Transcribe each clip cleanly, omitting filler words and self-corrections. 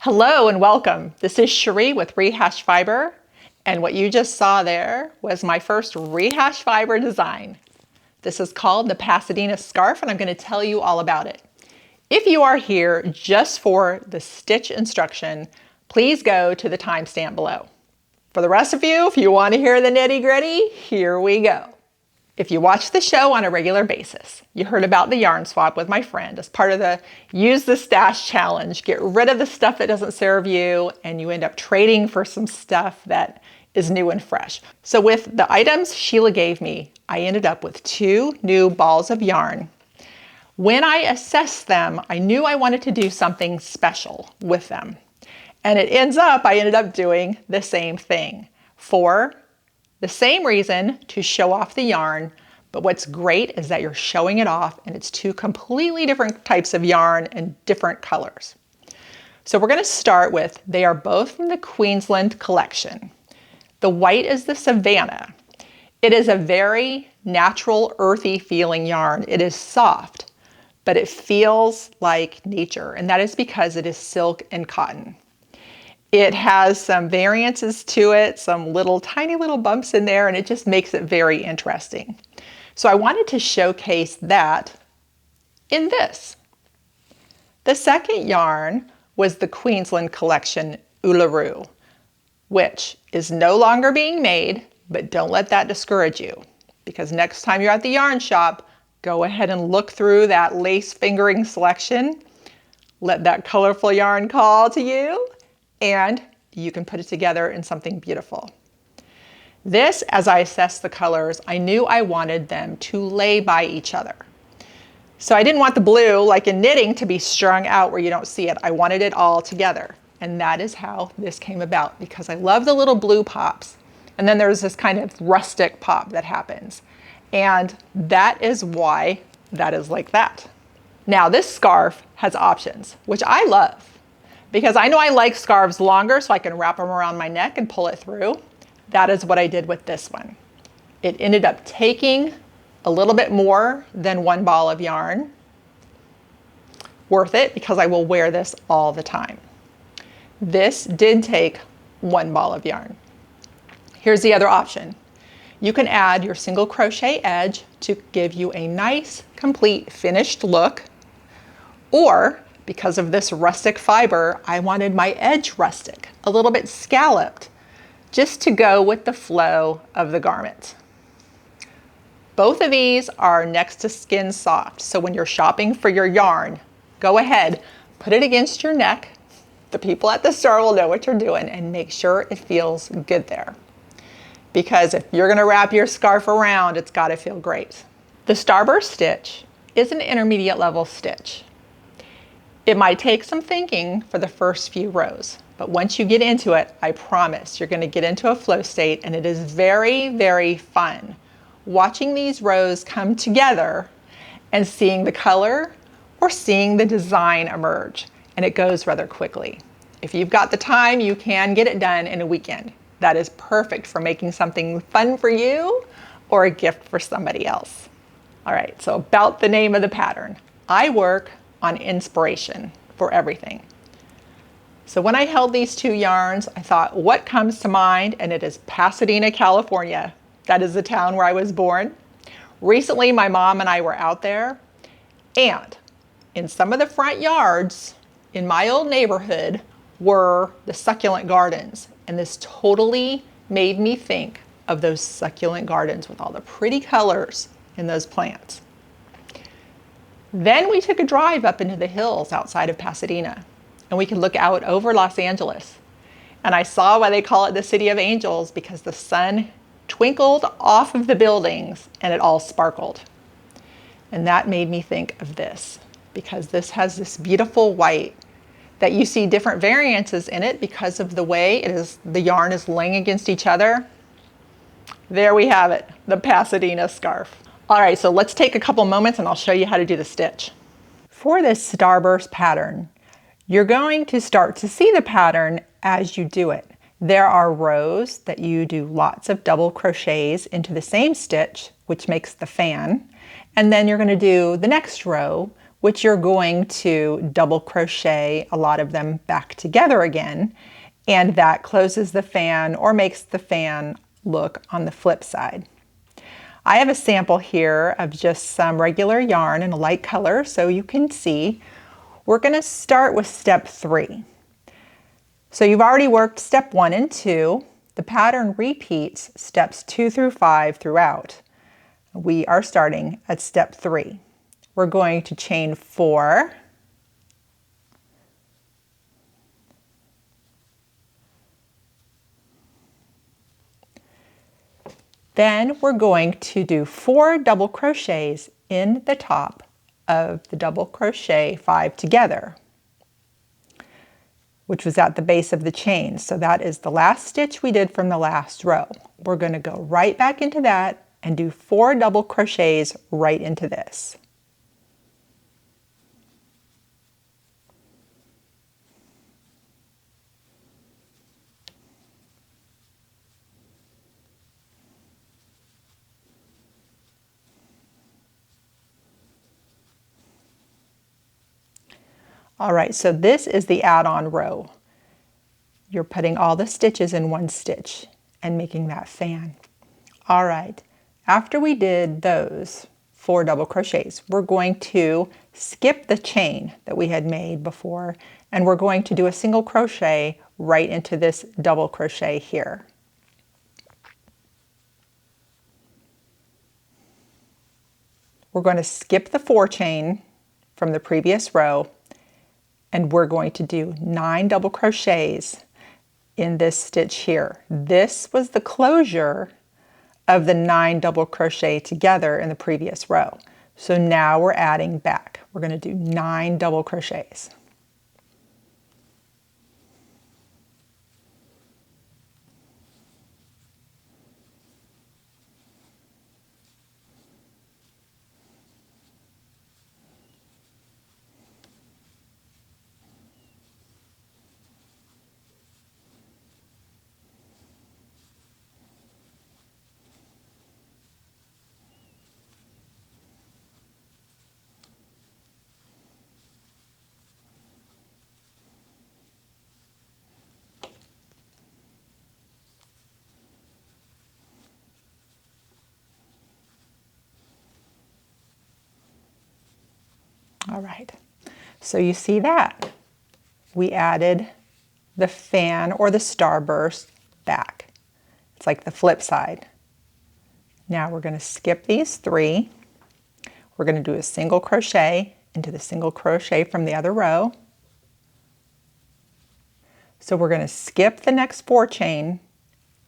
Hello and welcome. This is Cherie with Rehash Fiber, and what you just saw there was my first Rehash Fiber design. This is called the Pasadena scarf, and I'm going to tell you all about it. If you are here just for the stitch instruction, please go to the timestamp below. For the rest of you, if you want to hear the nitty-gritty, here we go. If you watch the show on a regular basis, you heard about the yarn swap with my friend as part of the Use the Stash challenge. Get rid of the stuff that doesn't serve you, and you end up trading for some stuff that is new and fresh. So with the items Sheila gave me, I ended up with 2 new balls of yarn. When I assessed them, I knew I wanted to do something special with them. And I ended up doing the same thing for the same reason, to show off the yarn, but what's great is that you're showing it off and it's 2 completely different types of yarn and different colors. So we're going to start with, they are both from the Queensland collection. The white is the Savannah. It is a very natural, earthy feeling yarn. It is soft, but it feels like nature, and that is because it is silk and cotton. It has some variances to it, some tiny little bumps in there, and it just makes it very interesting. So I wanted to showcase that in this. The second yarn was the Queensland collection Uluru, which is no longer being made, but don't let that discourage you, because next time you're at the yarn shop, go ahead and look through that lace fingering selection. Let that colorful yarn call to you, and you can put it together in something beautiful. This, as I assessed the colors, I knew I wanted them to lay by each other. So I didn't want the blue, like in knitting, to be strung out where you don't see it. I wanted it all together. And that is how this came about, because I love the little blue pops. And then there's this kind of rustic pop that happens. And that is why that is like that. Now this scarf has options, which I love, because I know I like scarves longer, so I can wrap them around my neck and pull it through. That is what I did with this one. It ended up taking a little bit more than 1 ball of yarn. Worth it, because I will wear this all the time. This did take 1 ball of yarn. Here's the other option. You can add your single crochet edge to give you a nice, complete, finished look, or because of this rustic fiber, I wanted my edge rustic, a little bit scalloped, just to go with the flow of the garment. Both of these are next to skin soft, so when you're shopping for your yarn, go ahead, put it against your neck. The people at the store will know what you're doing, and make sure it feels good there. Because if you're gonna wrap your scarf around, it's gotta feel great. The Starburst stitch is an intermediate level stitch. It might take some thinking for the first few rows, but once you get into it, I promise you're going to get into a flow state, and it is very, very fun watching these rows come together and seeing the color or seeing the design emerge, and it goes rather quickly. If you've got the time, you can get it done in a weekend. That is perfect for making something fun for you or a gift for somebody else. All right, so about the name of the pattern. I work on inspiration for everything. So when I held these 2 yarns, I thought, what comes to mind? And it is Pasadena, California. That is the town where I was born. Recently, my mom and I were out there, and in some of the front yards in my old neighborhood were the succulent gardens. And this totally made me think of those succulent gardens with all the pretty colors in those plants. Then we took a drive up into the hills outside of Pasadena, and we could look out over Los Angeles. And I saw why they call it the City of Angels, because the sun twinkled off of the buildings and it all sparkled. And that made me think of this, because this has this beautiful white that you see different variances in it because of the way the yarn is laying against each other. There we have it, the Pasadena scarf. All right, so let's take a couple moments and I'll show you how to do the stitch. For this Starburst pattern, you're going to start to see the pattern as you do it. There are rows that you do lots of double crochets into the same stitch, which makes the fan. And then you're going to do the next row, which you're going to double crochet a lot of them back together again, and that closes the fan or makes the fan look on the flip side. I have a sample here of just some regular yarn in a light color so you can see. We're going to start with step 3. So you've already worked step 1 and 2. The pattern repeats steps 2 through 5 throughout. We are starting at step 3. We're going to chain 4, then we're going to do 4 double crochets in the top of the double crochet 5 together, which was at the base of the chain. So that is the last stitch we did from the last row. We're going to go right back into that and do 4 double crochets right into this. All right, so this is the add-on row. You're putting all the stitches in one stitch and making that fan. All right, after we did those 4 double crochets, we're going to skip the chain that we had made before, and we're going to do a single crochet right into this double crochet here. We're going to skip the 4 chain from the previous row, and we're going to do 9 double crochets in this stitch here. This was the closure of the 9 double crochet together in the previous row. So now we're adding back. We're going to do 9 double crochets. All right, so you see that. We added the fan or the starburst back. It's like the flip side. Now we're going to skip these 3. We're going to do a single crochet into the single crochet from the other row. So we're going to skip the next 4 chain,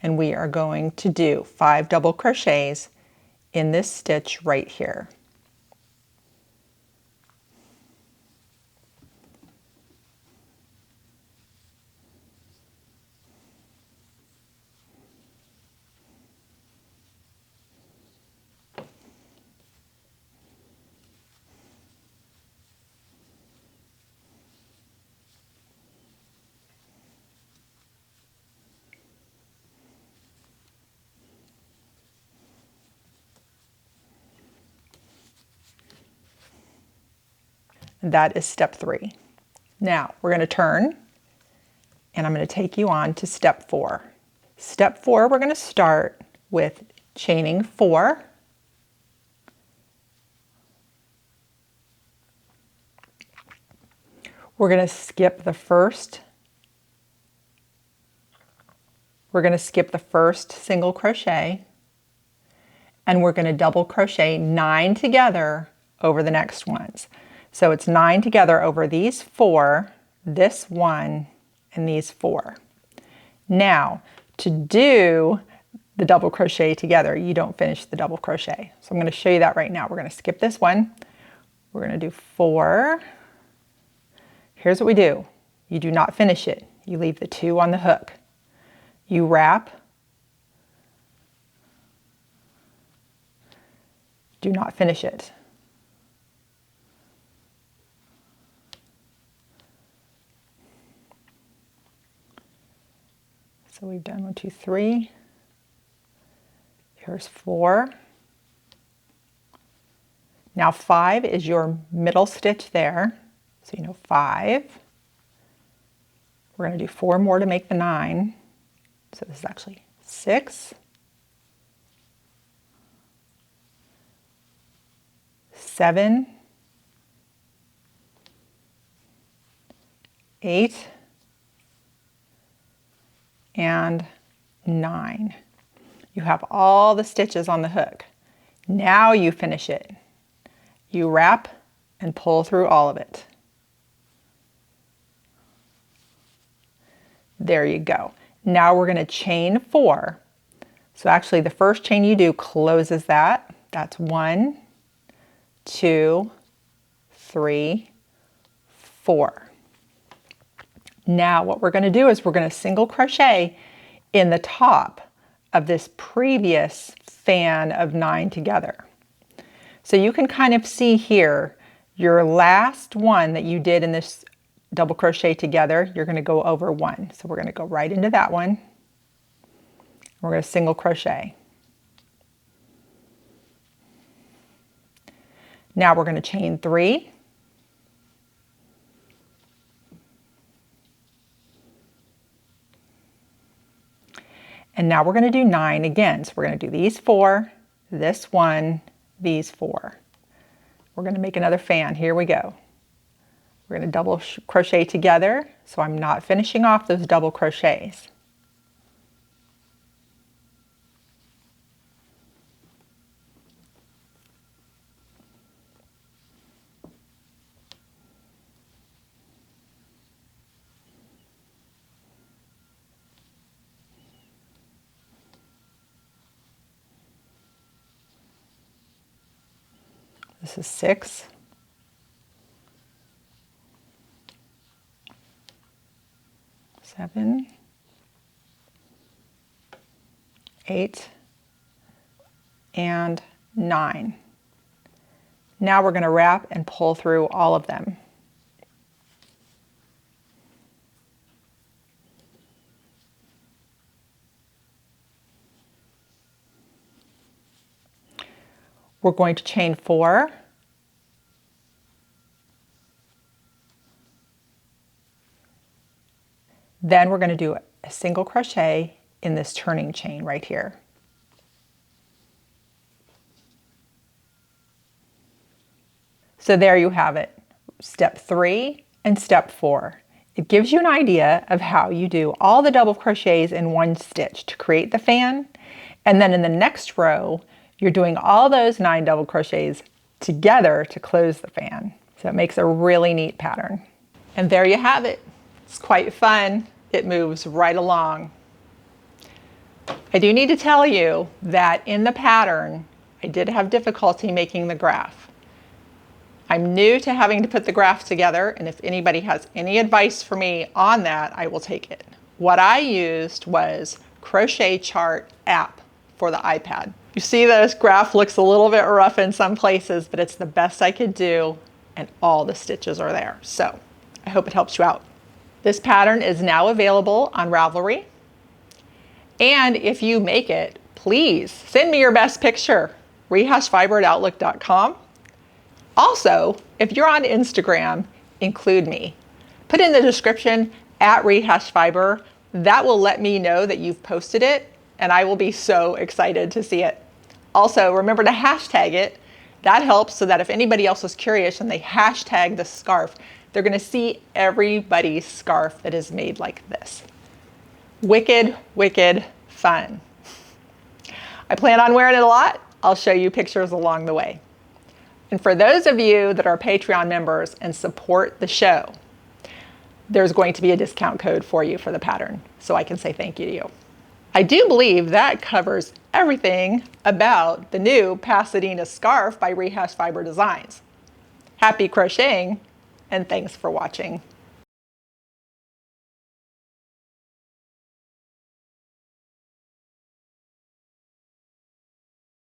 and we are going to do 5 double crochets in this stitch right here. That is step 3. Now we're going to turn, and I'm going to take you on to step 4. Step 4, we're going to start with chaining 4. We're going to skip the first. We're going to skip the first single crochet, and we're going to double crochet 9 together over the next ones. So it's 9 together over these 4, this 1, and these 4. Now, to do the double crochet together, you don't finish the double crochet. So I'm going to show you that right now. We're going to skip this one. We're going to do 4. Here's what we do. You do not finish it. You leave the 2 on the hook. You wrap. Do not finish it. So we've done 1, 2, 3. Here's 4. Now 5 is your middle stitch there. So you know 5. We're going to do 4 more to make the 9. So this is actually 6, 7, 8, and 9. You have all the stitches on the hook. Now you finish it. You wrap and pull through all of it. There you go. Now we're going to chain 4. So actually the first chain you do closes that. That's 1, 2, 3, 4. Now what we're going to do is we're going to single crochet in the top of this previous fan of 9 together. So you can kind of see here your last one that you did in this double crochet together, you're going to go over 1. So we're going to go right into that one. We're going to single crochet. Now we're going to chain 3. And now we're going to do 9 again. So we're going to do these 4, this 1, these 4. We're going to make another fan. Here we go. We're going to double crochet together, so I'm not finishing off those double crochets. This is 6. 7, 8, and 9. Now we're going to wrap and pull through all of them. We're going to chain 4. Then we're going to do a single crochet in this turning chain right here. So there you have it, step 3 and step 4. It gives you an idea of how you do all the double crochets in one stitch to create the fan. And then in the next row, you're doing all those 9 double crochets together to close the fan. So it makes a really neat pattern. And there you have it. It's quite fun. It moves right along. I do need to tell you that in the pattern, I did have difficulty making the graph. I'm new to having to put the graph together, and if anybody has any advice for me on that, I will take it. What I used was Crochet Chart app for the iPad. You see this graph looks a little bit rough in some places, but it's the best I could do, and all the stitches are there. So I hope it helps you out. This pattern is now available on Ravelry. And if you make it, please send me your best picture, rehashfiber@outlook.com. Also, if you're on Instagram, include me. Put in the description @rehashfiber. That will let me know that you've posted it, and I will be so excited to see it. Also, remember to hashtag it. That helps so that if anybody else is curious and they hashtag the scarf, they're going to see everybody's scarf that is made like this. Wicked, wicked fun. I plan on wearing it a lot. I'll show you pictures along the way. And for those of you that are Patreon members and support the show, there's going to be a discount code for you for the pattern, so I can say thank you to you. I do believe that covers everything about the new Pasadena scarf by Rehash Fiber Designs. Happy crocheting, and thanks for watching.